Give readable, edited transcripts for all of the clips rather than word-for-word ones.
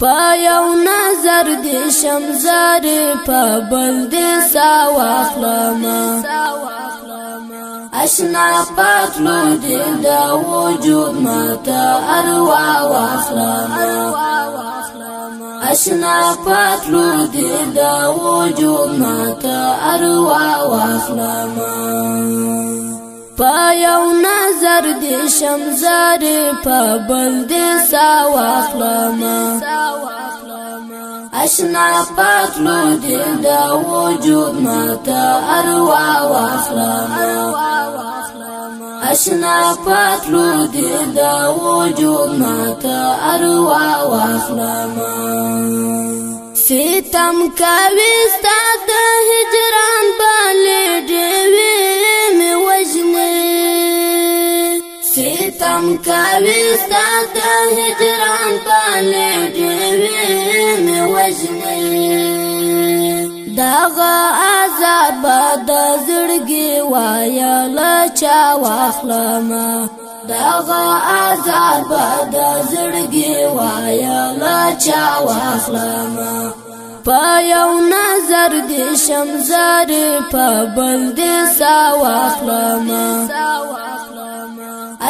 په یو نظر دې شمزارې په بل دې سا واخلمه اشنا پاتلو دې دا وجود ماته اروا واخلمه اشنا پاتلو دې دا وجود ماته اروا واخلمه په یو نظر دې شمزارې په بل دې سا واخلمه اشنا پاتلو دې دا وجود ماته اروا واخلمه اشنا پاتلو دې دا وجود ماته اروا واخلمه ستم کوي ستا د هجران بالې ډېوې مې وژنې ستم کوي ستا د هجران بالې ډېوې مې وژنې دغه عذاب د زړګي وایله چا واخلمه دغه عذاب د زړګي وایله چا واخلمه په یو نظر دې شمزارې په بل دې سا واخلمه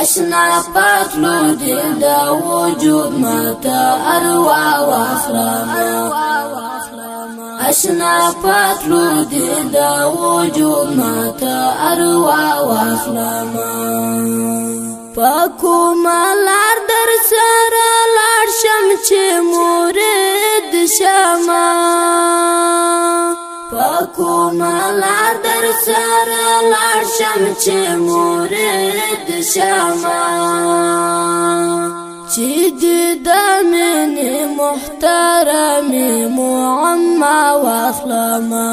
اشنا پاتلو دې دا وجود ماته اروا واخلمه اشنا پاتلو دې دا وجود ماته اروا واخلمه پکوم لار در سره لاړ شم چې مرید شمه پکوم لار در سره لاړ شم چې مرید شمه چې دې د مینې محترمې معما واخلمه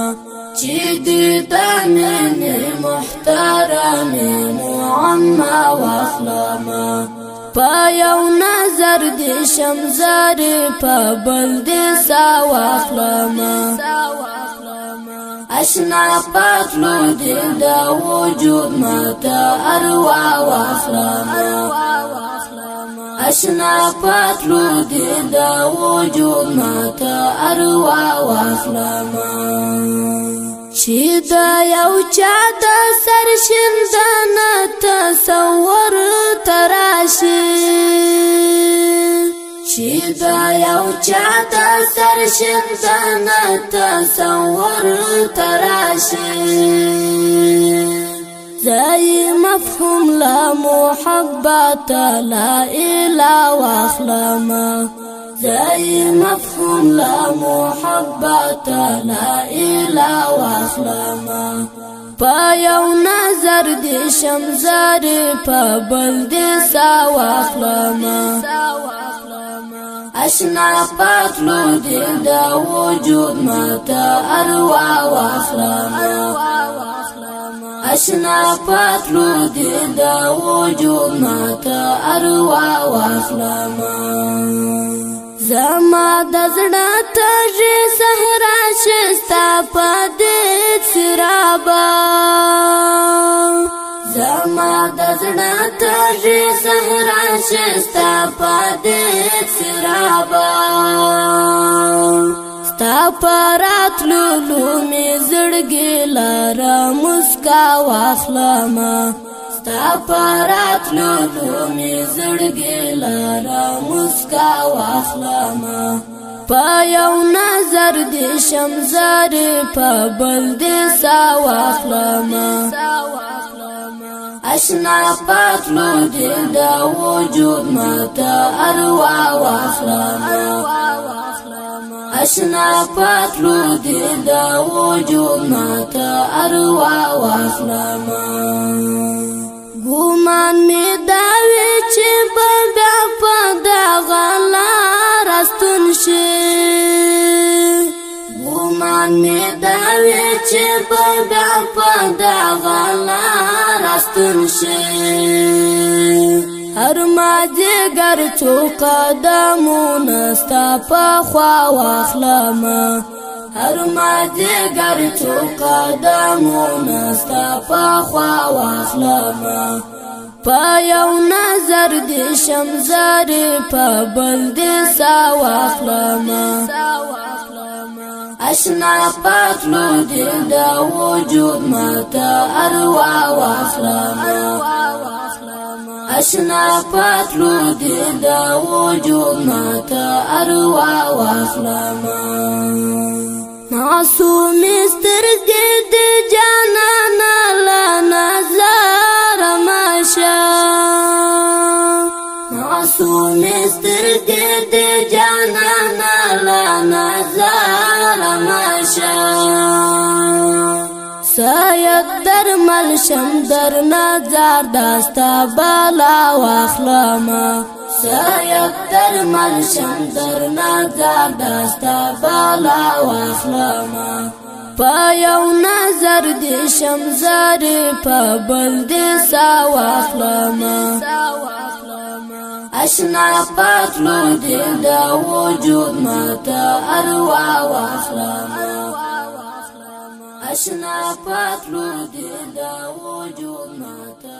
چې دې د مینې محترمې معما واخلمه په یو نظر دې شمزارې په بل دې سا واخلمه اشنا پاتلو دې دا وجود ماته اروا واخلمه اشنا پاتلو دې دا وجود ماته اروا واخلمه چې دا یو چا د سر شیندنه تصور تراشي چې دا یو چا د سر شیندنه تصور تراشي زي مفهوم لا محبت لا إله واخلمه زي مفهوم لا محبت لا إله واخلمه په یو نظر دې شمزارې په بل دې سا واخلمه اشنا پاتلو دې دا وجود ماته اروا واخلمه اشنا پاتلو دې دا وجود ماته اروا واخلمه زما د زړه تږې صحرا شستا په دې سرابه زما د زړه تږې صحرا شستا په دې سرابه ستا په راتللو مې زړګي لاره مسکا واخلمه ستا په راتللو مې زړګي لاره مسکا واخلمه په یو نظر دې شمزارې په بل دې سا واخلمه اشنا پاتلو دې دا وجود ماته اروا واخلمه اشنا پاتلو دې دا وجود ماته اروا واخلمه ګومان مې دا وی چې به بیا په دغه لاره ستون شي ګومان مې دا وی چې به بیا په دغه لاره ستون شي هر مازدیګر څو قدمونه ستا په خوا واخلمه هر مازدیګر څو قدمونه ستا په خوا واخلمه په یو نظر دې شمزارې په بل دې سا واخلمه اشنا پاتلو دې د وجود ماته اروا واخلمه اشنا پاتلو دې د وجود ماته اروا واخلمه معصومې سترګې دې جانانه له نظر مشه معصومې سترګې دې جانانه له نظر مشه سید درمل شم در نظر داستا بالا واخلمه سید درمل شم در نظر داستا بالا واخلمه په یو نظر دې شمزارې په بل دې سا واخلمه اشنا پاتلو دې د وجود ماته اروا واخلمه اشنا پاتلو دې د وجود ماته